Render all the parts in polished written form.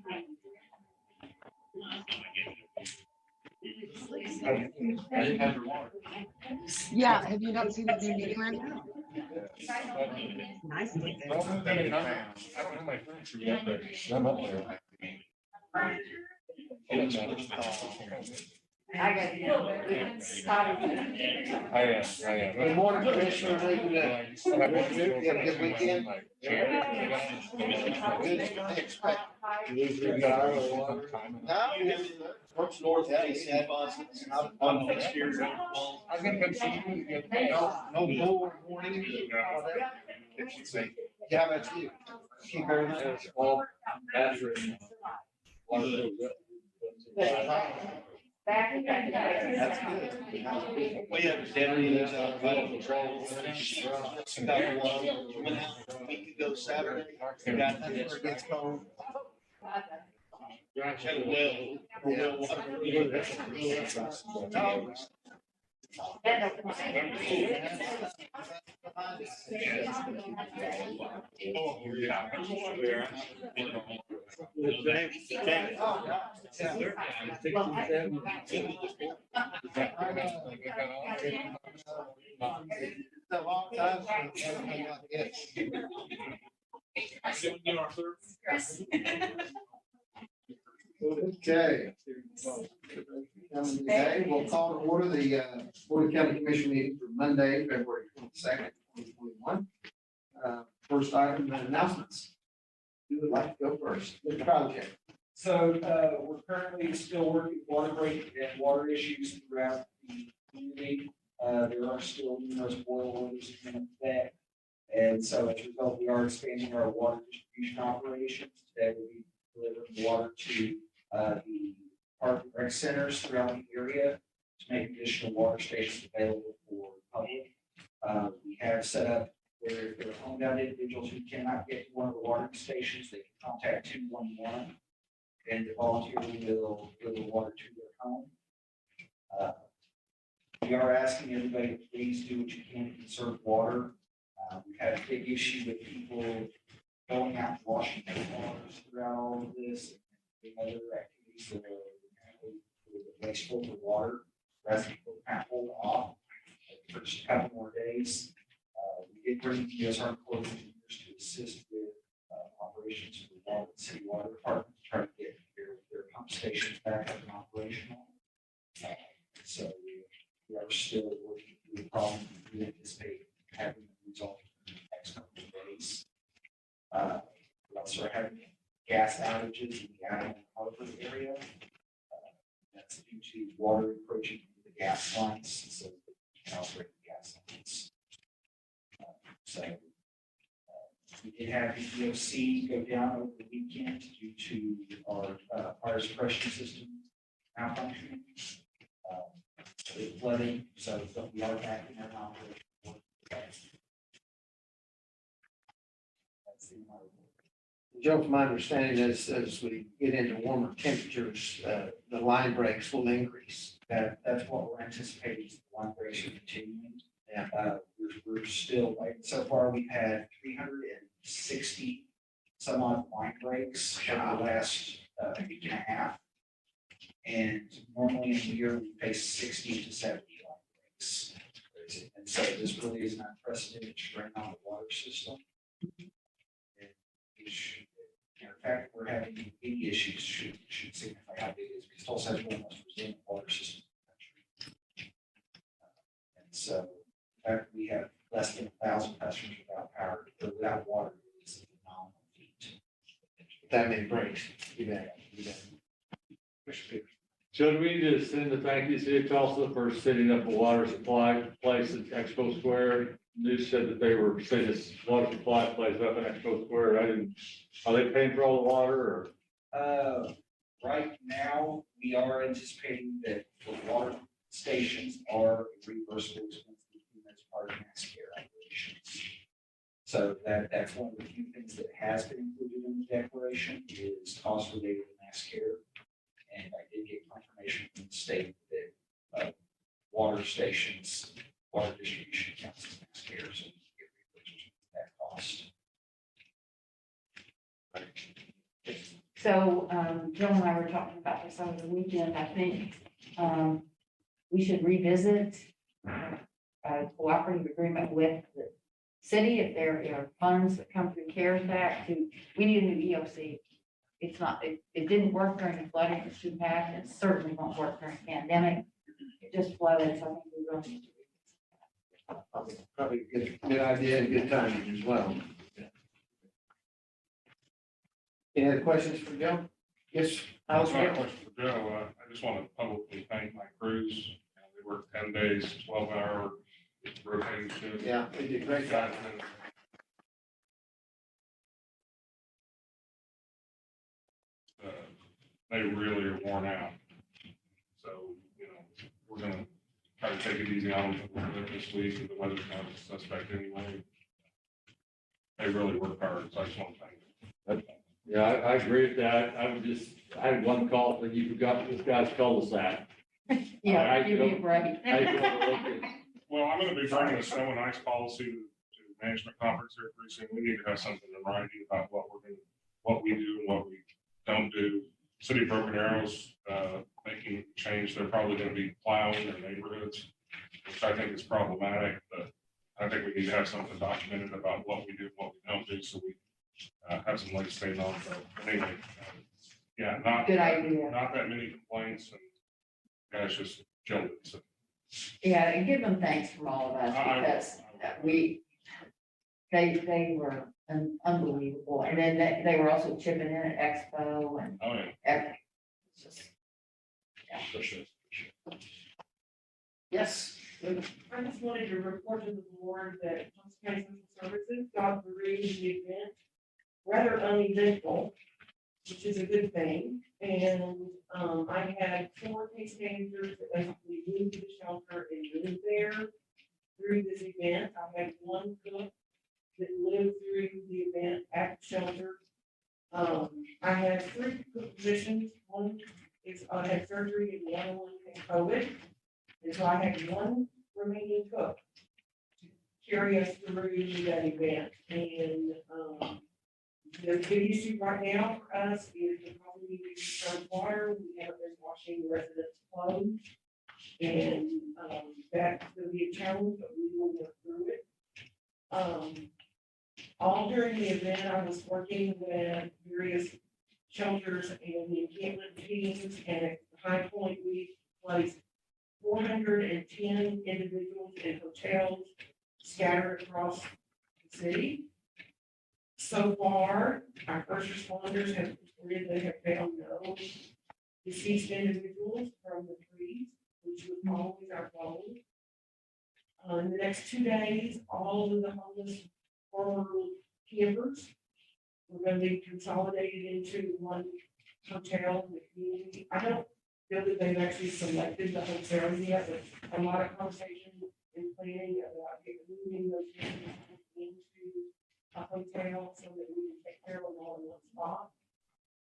I didn't have your water. Yeah, have you not seen the new meeting right now? Nice. I don't have my furniture yet, but I'm up there. I got you. I am. Good morning, Commissioner. How you doing? You have a good weekend? You lose your guy or what? No, works north of AC buses. I'm next year. I was gonna come see you the other day. No more warning. Yeah, how about you? Keep everything. It's all battery. Water goes up. That's good. We have deputies out vital patrol. Got one, went out a week ago Saturday. Got That's where it gets cold. had a well water. It's a long time since anything like this. Okay. Coming today, we'll call to order the Board of County Commission meeting for Monday, February 22nd, 2021. First item, announcements. Who would like to go first? Mr. Project. So, we're currently still working water break and water issues throughout the community. There are still numerous boil orders in effect. And so as a result, we are expanding our water distribution operations. Today we'll be delivering water to, the park and rec centers throughout the area to make additional water stations available for the public. We have set up where if there are homebound individuals who cannot get to one of the watering stations, they can contact 211. And the volunteer will deliver water to their home. We are asking everybody to please do what you can to conserve water. We've had a big issue with people going out and washing their waters throughout all of this and other activities that are wasteful for water. We're asking people to kind of hold off for just a couple more days. We did bring the US Army Corps of Engineers to assist with operations for the water, city water department to try to get their pump stations back up and operational. So we are still working through the problem. We anticipate having a result in the next couple of days. We also are having gas outages in the Allen Harvard area. That's due to water approaching the gas lines, so we can operate the gas lines. We did have the BOCC go down over the weekend due to our fire suppression system malfunctioning. It flooding, so we are back in that operation. That's the amount. Joe, from my understanding is as we get into warmer temperatures, the line breaks will increase. That's what we're anticipating, is the line breaks are continuing. Yeah. We're still, like, so far, we've had 360 some odd line breaks over the last week and a half. And normally in a year, we face 60 to 70 line breaks. And so this really is an unprecedented strain on the water system. And it should, in fact, we're having any issues should signify how big it is, because Tulsa has one of the most resilient water systems in the country. And so, in fact, we have less than 1,000 customers without power, or without water. It's a phenomenal feat. That many breaks. You bet. Should we just send a thank you to City of Tulsa for setting up a water supply place at Expo Square? News said that they were setting this water supply place up in Expo Square. Are they paying for all the water or? Right now, we are anticipating that the water stations are reimbursable expenses as part of mass care operations. So that's one of the few things that has been included in the declaration is cost related to mass care. And I did get confirmation from the state that water stations, water distribution accounts as mass care, so we can get reimbursed for that cost. So So, Joe and I were talking about this over the weekend. I think, we should revisit a cooperative agreement with the city if there are funds that come through CARES Act to, we need a new EOC. It's not, it didn't work during the flooding, it's too bad, it certainly won't work during the pandemic. It just flooded, so I think we really need to. Probably a good idea and good timing as well. Any other questions for Joe? Yes. That's my question for Joe. I just want to publicly thank my crews. They worked 10 days, 12-hour rotating shifts. Yeah, they did a great job. They really are worn out. So, we're gonna try to take it easy on them a little bit this week, and the weather's kind of suspect anyway. They really work hard, so I just want to thank them. Yeah, I agree with that. I had one call, but you forgot this guy's cul-de-sac. Yeah, you'd be right. Well, I'm gonna be bringing a snow and ice policy to the management conference here pretty soon. We need to have something in writing about what we do and what we don't do. City of Broken Arrow's making a change. They're probably gonna be plowing their neighborhoods, which I think is problematic, but I think we need to have something documented about what we do, and what we don't do, so we have some legs staying on. So anyway, yeah, Good idea. not that many complaints, and guys just killed it. So Yeah, and give them thanks from all of us because they were unbelievable. And then they were also chipping in at Expo and oh yeah. everything. It's just, For sure. Yes. I just wanted to report to the board that Tulsa County Social Services got through the event rather uneventful, which is a good thing. And I had 4 case managers that basically moved to the shelter and lived there through this event. I had 1 cook that lived through the event at the shelter. I had 3 cook positions. One is had surgery and the other one had COVID. And so I had 1 remaining cook to carry us through that event. And the big issue right now for us is the problem we need water. We haven't been washing the residents' clothes. And that's going to be a challenge, but we will work through it. All during the event, I was working with various shelters and the encampment teams, and at High Point, we placed 410 individuals in hotels scattered across the city. So far, our first responders have reported they have found no deceased individuals from the trees, which was always our goal. In the next 2 days, all of the homeless former campers were going to be consolidated into one hotel in the community. I don't feel that they've actually selected the hotel yet, but a lot of conversation and planning about moving those campers into a hotel so that we can take care of them all in one spot.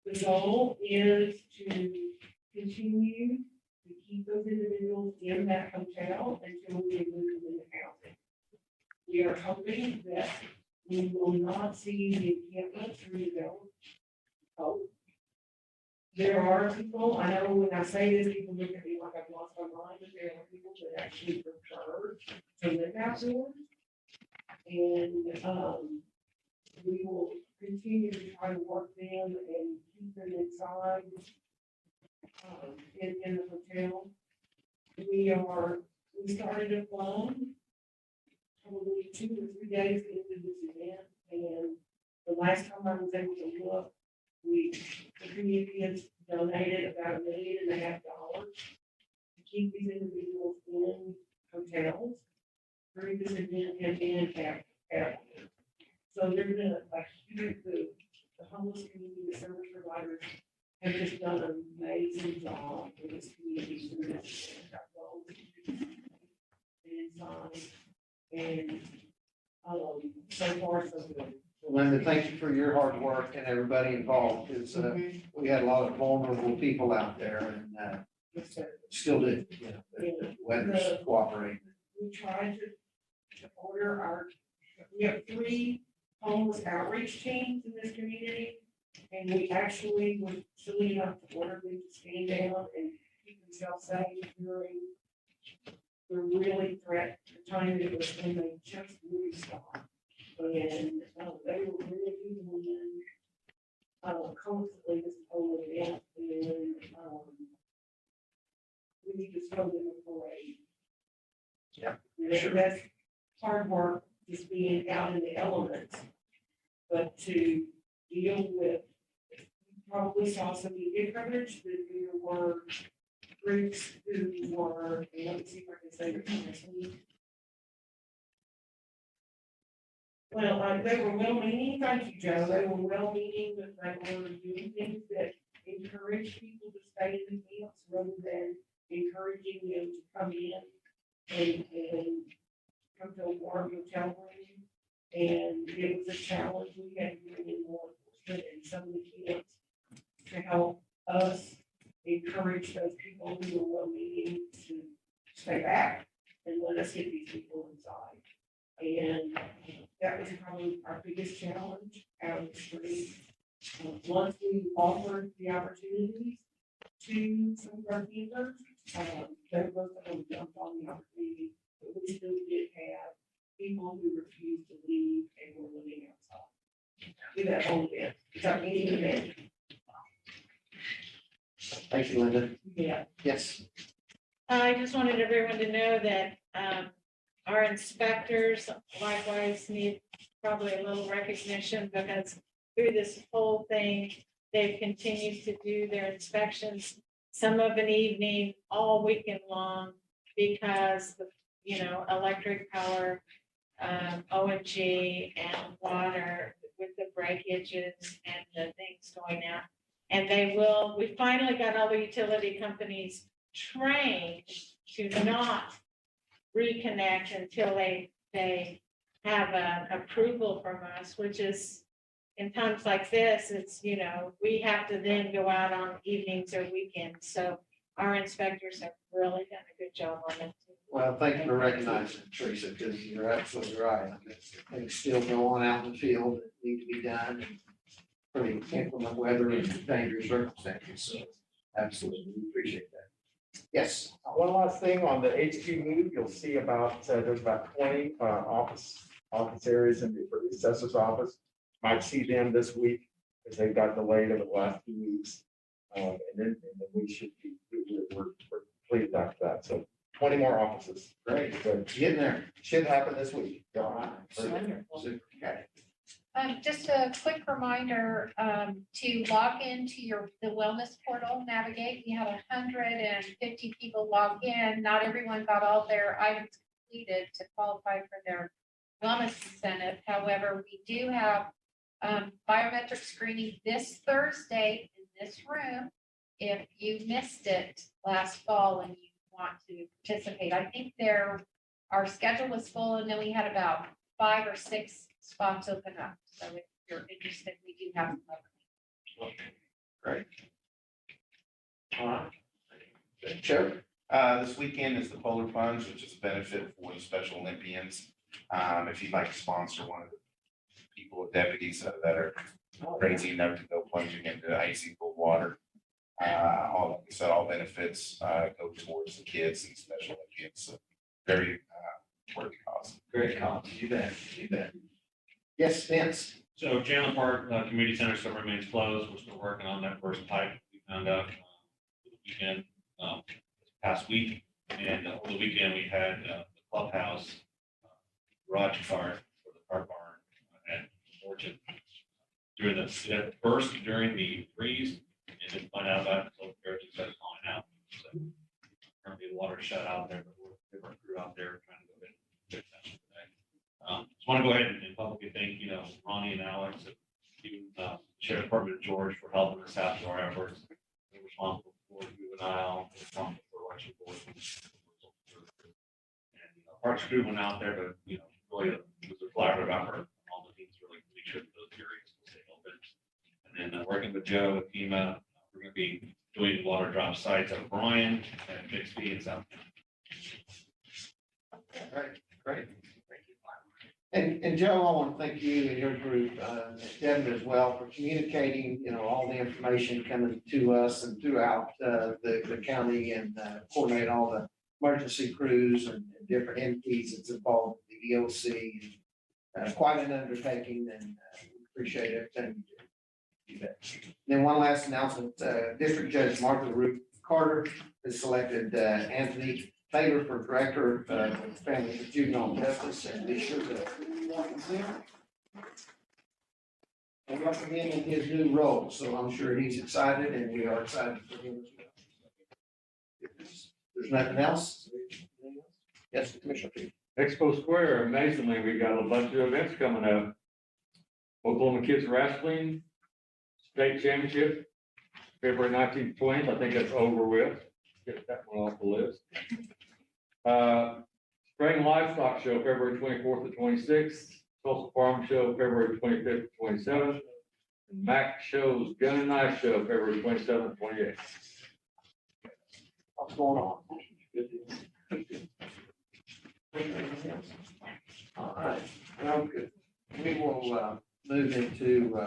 The goal is to continue to keep those individuals in that hotel until we move them into housing. We are hoping that we will not see the encampment redeveloped. Oh, there are people, I know when I say this, people look at me like I've lost my mind, but there are people that actually prefer to live outdoors. And we will continue to try to work them and keep them inside in the hotel. We started a fund probably 2 or 3 days into this event, and the last time I was able to look, the community has donated about $1.5 million to keep these individuals in hotels during this event and after. So there's been a huge, the homeless community, the service providers have just done an amazing job for this community through this and so far so good. Linda, thank you for your hard work and everybody involved. It's, we had a lot of vulnerable people out there and Yes, sir. still do. You know, the weather's cooperating. We tried to order we have 3 homeless outreach teams in this community. And we actually were silly enough to order them to stand down and keep themselves safe during the really threat, the time it was when they just really stopped. And they were really doing constantly this whole event, and we just told them a parade. Yeah, And that's hard work, just being out in the elements. But to deal with, you probably saw some media coverage that there were groups who were, and let me see if I can say it correctly. Well, they were well-meaning, thank you, Joe, they were well-meaning, but they were doing things that encourage people to stay in the camps rather than encouraging them to come in and come to a warm hotel room. And it was a challenge, we had to bring in more enforcement and some of the camps to help us encourage those people who were well-meaning to stay back and let us get these people inside. And that was probably our biggest challenge out of the street. Once we offered the opportunities to some of our campers, they both of them jumped on the opportunity, but we still did have people who refused to leave and were living outside. Do that whole event, it's our meeting event. Thank you, Linda. Yeah. Yes. I just wanted everyone to know that our inspectors likewise need probably a little recognition, because through this whole thing, they've continued to do their inspections, some of an evening, all weekend long, because the, electric power, ONG and water with the breakages and the things going out. And we finally got all the utility companies trained to not reconnect until they have an approval from us, which is, in times like this, it's, we have to then go out on evenings or weekends. So our inspectors have really done a good job on it. Well, thank you for recognizing it, Teresa, because you're absolutely right. I mean, things still go on out in the field that need to be done. And pretty inclement weather and dangerous circumstances, so absolutely, we appreciate that. Yes. One last thing on the HQ move, you'll see there's about 20 office areas in for the assessor's office. Might see them this week because they got delayed over the last 2 weeks. And then we should be, we're completed after that. So 20 more offices. Great. So Getting there. should happen this week. All right. Super. Okay. Just a quick reminder, to log into the wellness portal, navigate. We had 150 people log in. Not everyone got all their items completed to qualify for their wellness incentive. However, we do have biometric screening this Thursday in this room. If you missed it last fall and you want to participate, I think our schedule was full, and then we had about 5 or 6 spots open up. So if you're interested, we do have them open. Great. All right. Sure. This weekend is the Polar Plunge, which is a benefit for the Special Olympians. If you'd like to sponsor one of the people with deputies that are crazy enough to go plunging into icy cold water, all benefits go towards the kids and Special Olympians. So very worthy cause. Great cause. You bet. You bet. Yes, Vince. So Chandler Park Community Center still remains closed. We're still working on that first pipe we found out for the weekend this past week. And over the weekend, we had the clubhouse garage fire for the car barn at Fortune. During the burst during the freeze, and didn't find out about it until the garage started falling out. So currently the water shut out there, but we're different crew out there trying to go ahead and fix that today. Just want to go ahead and publicly thank, Ronnie and Alex, and even Sheriff Department of George for helping us out through our efforts. They're responsible for juvenile, they're responsible for election board. And Parks crew went out there, but really it was a collaborative effort. All the teams really make sure that those areas will stay open. And then working with Joe with FEMA, we're going to be doing water drop sites at Bryan and Bixby and South. All right, great. And Joe, I want to thank you and your group, Devin as well, for communicating, all the information coming to us and throughout, the county and, coordinate all the emergency crews and different entities that's involved with the BOC. Quite an undertaking, and we appreciate everything you do. You bet. Then one last announcement, District Judge Martha Ruth Carter has selected, Anthony Taylor for Director of Family and Juvenile Justice, and be sure to welcome him. And welcome him in his new role, so I'm sure he's excited, and we are excited for him as well. If there's nothing else. Yes, Commissioner Peter. Expo Square, amazingly, we got a bunch of events coming up. Oklahoma Kids Wrestling State Championship, February 19th, 20th. I think that's over with. Get that one off the list. Spring Livestock Show, February 24th to 26th. Tulsa Farm Show, February 25th to 27th. And Mac Show's Gun and Knife Show, February 27th, 28th. What's going on? All right, well, good. We will move into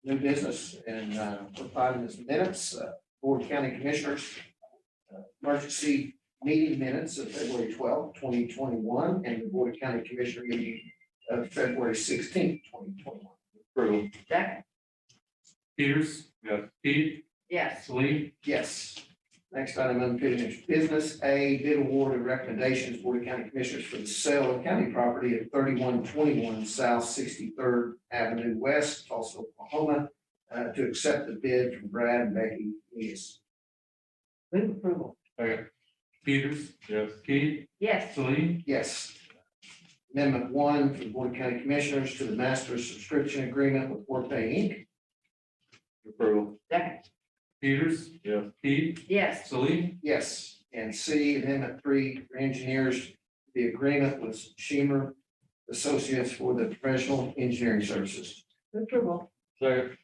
new business, and we're finding this minutes, Board of County Commissioners, emergency meeting minutes of February 12th, 2021, and the Board of County Commissioner meeting of February 16th, 2021. Approval. Second. Peters. Yes. Pete. Yes. Salee. Yes. Next item, unfinished business, A, bid award and recommendations, Board of County Commissioners for the sale of county property at 3121 South 63rd Avenue West, Tulsa, Oklahoma, to accept the bid from Brad and Becky Nees. Move approval. Second. Peters. Yes. Pete. Yes. Salee. Yes. Amendment 1 for the Board of County Commissioners to the master subscription agreement with Workday Inc. Approval. Second. Peters. Yes. Pete. Yes. Salee. Yes. And C, Amendment 3 for engineers, the agreement with Schemer Associates for the professional engineering services. Move approval. Second.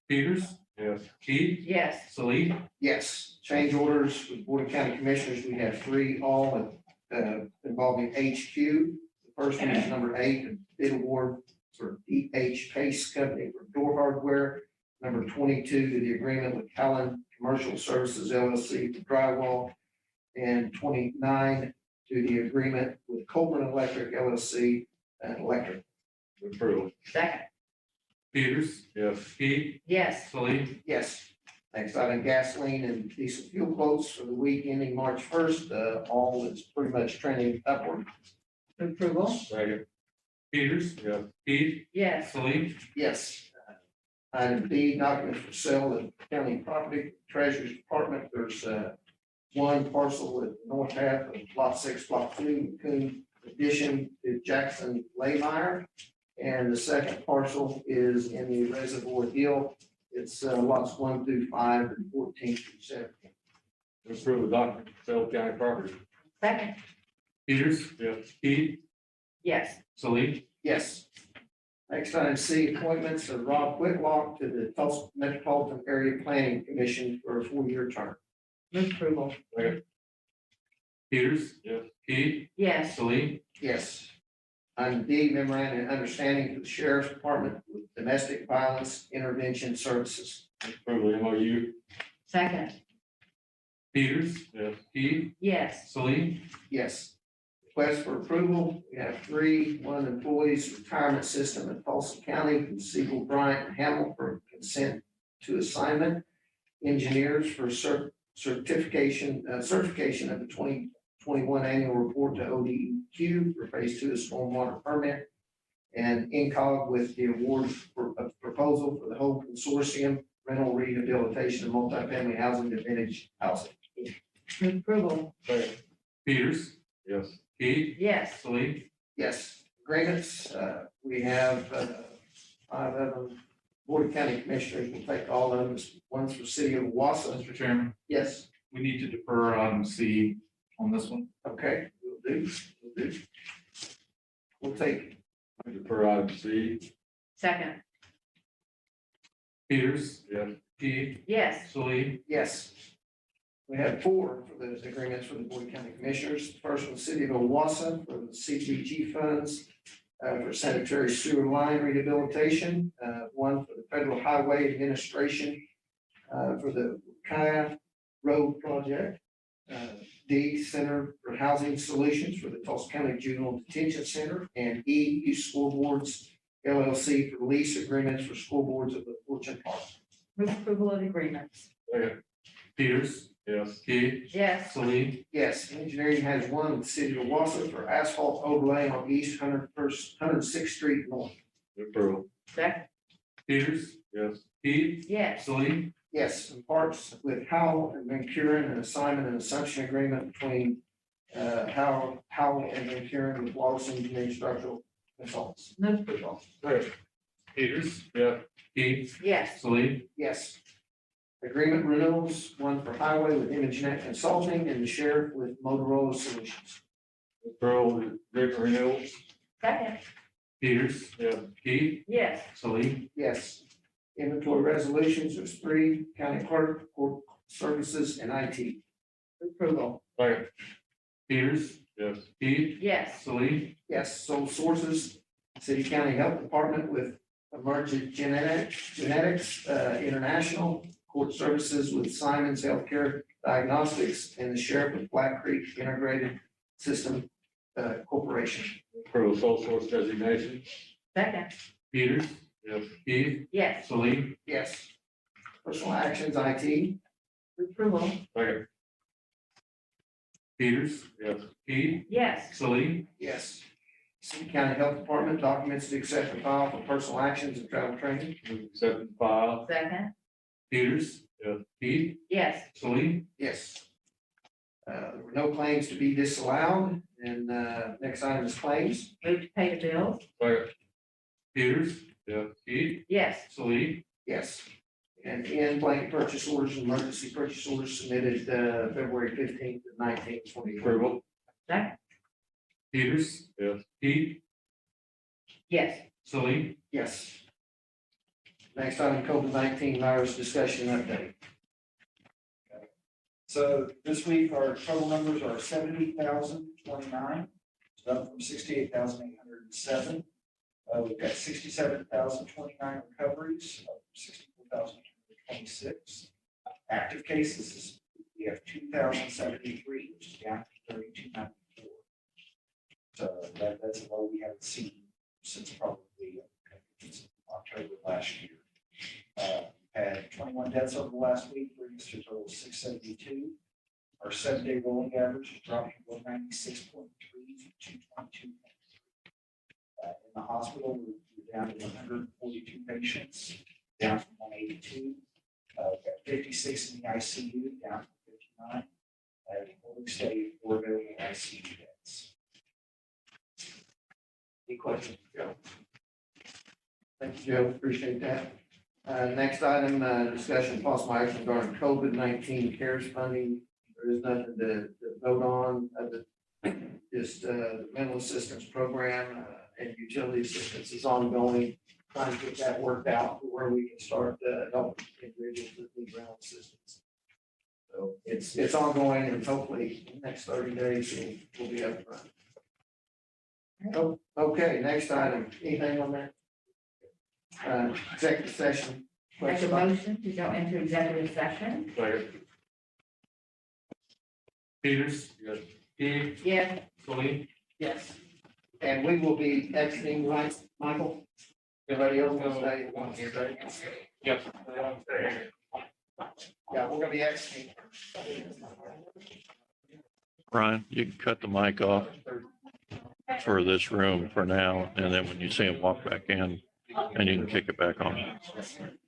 Peters. Yes. Pete. Yes. Salee. Yes, change orders for the Board of County Commissioners, we have 3, all involving HQ. The first one is number 8, a bid award for EH Pace Company for door hardware. Number 22, to the agreement with Callan Commercial Services LLC for drywall. And 29, to the agreement with Coleman Electric LLC and electric. Approval. Second. Peters. Yes. Pete. Yes. Salee. Yes. Next item, gasoline and diesel fuel quotes for the week ending March 1st. All is pretty much trending upward. Move approval. Second. Peters. Yes. Pete. Yes. Salee. Yes. Item B, documents for sale of county property, Treasurer's Department. There's one parcel at north half of Lot 6, Block 2, Coon addition to Jackson Laymeyer. And the second parcel is in the Reservoir Deal. It's lots 1 through 5 and 14 through 17. Approve the document, sale of county property. Second. Peters. Yes. Pete. Yes. Salee. Yes. Next item C, appointments of Rob Whitlock to the Tulsa Metropolitan Area Planning Commission for a 4-year term. Move approval. Second. Peters. Yes. Pete. Yes. Salee. Yes. Item D, memorandum of understanding for the Sheriff's Department with Domestic Violence Intervention Services. Approve the MOU. Second. Peters. Yes. Pete. Yes. Salee. Yes. Request for approval, we have 3, 1 employees retirement system in Tulsa County, from Siegel, Bryant, and Hamel for consent to assignment. Engineers for certification of the 2021 annual report to ODEQ for phase 2 of stormwater permit. And INCOG with the award of proposal for the whole consortium rental rehabilitation and multifamily housing to Vintage Housing. Move approval. Second. Peters. Yes. Pete. Yes. Salee. Yes, agreements, we have 5 of them. Board of County Commissioners will take all of them. One's for City of Wausau. Mr. Chairman, Yes, we need to defer on C on this one. okay, we'll do. We'll take, For item C. Second. Peters. Yes. Pete. Yes. Salee. yes. We have 4 for those agreements for the Board of County Commissioners. First one, City of Wausau for the CDBG funds. for sanitary sewer line rehabilitation, one for the Federal Highway Administration, for the Kaya Road Project, D, Center for Housing Solutions for the Tulsa County Juvenile Detention Center, and E, Youth Scoreboards LLC for lease agreements for scoreboards at the Fortune Park. Move approval of agreements. Second. Peters, Yes. Key, Yes. Salee, Yes, engineering has one with the city of Wausau for asphalt overlay on East 106th Street North. Approval. Second. Peters, Yes. Key, Yes. Salee, Yes, and parks with Howell and Van Kuren, an assignment and assumption agreement between Howell and Van Kuren with Wallace Engineering Structural Consultants. Move approval. Second. Peters, Yeah. Key, Yes. Salee, Yes. Agreement renewals, one for highway with ImageNet Consulting and the sheriff with Motorola Solutions. Approval, agreement renewals. Second. Peters, Yeah. Key, Yes. Salee, Yes. Inventory resolutions, there's three, county clerk, court services, and IT. Approval. Second. Peters, Yes. Key, Yes. Salee, Yes, sole sources, city county health department with Emergent Genetics International, court services with Simon's Healthcare Diagnostics, and the sheriff with Black Creek Integrated System Corporation. Approval, sole source designation. Second. Peters, Yes. Key, Yes. Salee, Yes. Personal actions, IT. Approval. Second. Peters, Yes. Key, Yes. Salee, Yes. City County Health Department documents to accept and file for personal actions and travel training. Move accept and file. Second. Peters, Yes. Key, Yes. Salee, Yes. There were no claims to be disallowed, and next item is claims. Move to pay the bills. Second. Peters, Yeah. Key, Yes. Salee, Yes. And in blanket purchase orders, and emergency purchase orders submitted February 15th and 19th, 2020. Approval. Second. Peters, Yes. Key, Yes. Salee, Yes. Next item, COVID-19 virus discussion update. So this week, our total numbers are 70,029, it's up from 68,807. We've got 67,029 recoveries, up from 64,226. Active cases, we have 2,073, which is down from 3,294. So that's a low we haven't seen since probably October last year. Had 21 deaths over the last week, bringing us to a total of 672. Our 7-day rolling average dropped to 196.3 from 222. In the hospital, we're down to 142 patients, down from 182. Got 56 in the ICU, down from 59. And holding steady at 4 available ICU beds. Any questions, Joe? Thank you, Joe. Appreciate that. Next item, discussion possible action regarding COVID-19 CARES funding. There is nothing to vote on, just the mental assistance program and utility assistance is ongoing. Trying to get that worked out to where we can start helping individuals that need rental assistance. So it's ongoing, and hopefully in the next 30 days we'll be up and running. Oh, okay, next item. Anything on that? Executive session. Make a Question? motion to go into executive session. Second. Peters, Yes. Key, Yes. Salee, Yes. And we will be exiting, right, Michael? Everybody else will stay? Yep. Yeah, we're gonna be exiting. Brian, you can cut the mic off for this room for now, and then when you see him walk back in, and you can kick it back on. That's right.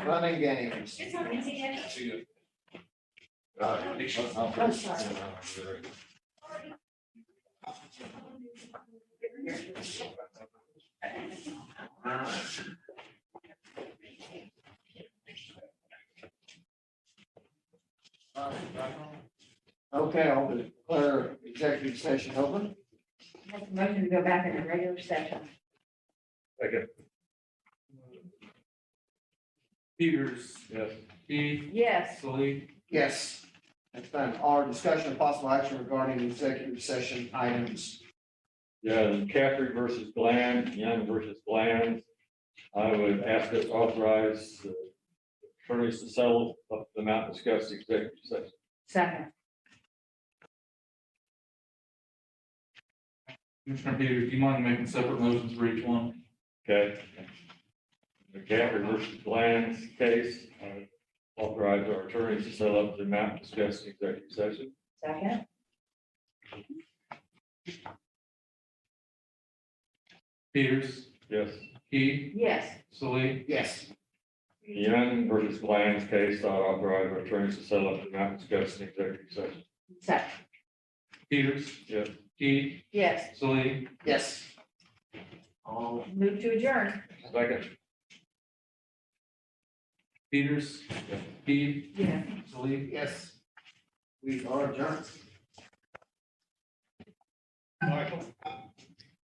Fun and games. Okay, I'll declare executive session open. Make a motion to go back in a regular session. Second. Peters, Yes. Keith, Yes. Sully, Yes. Next time, our discussion of possible action regarding executive session items. Yeah, Caffrey versus Bland, Young versus Bland. I would ask us to authorize attorneys to settle up the amount discussed in executive session. Second. Commissioner Peters, do you mind making separate motions for each one? Okay. The Caffrey versus Bland's case, I would authorize our attorneys to settle up the amount discussed in executive session. Second. Peters, Yes. Keith, Yes. Sully, Yes. Young versus Bland's case, I authorize our attorneys to settle up the amount discussed in executive session. Second. Peters, Yes. Keith, Yes. Sully, Yes. I'll move to adjourn. Second. Peters, Keith, Yeah. Sully. Yes. We are adjourned.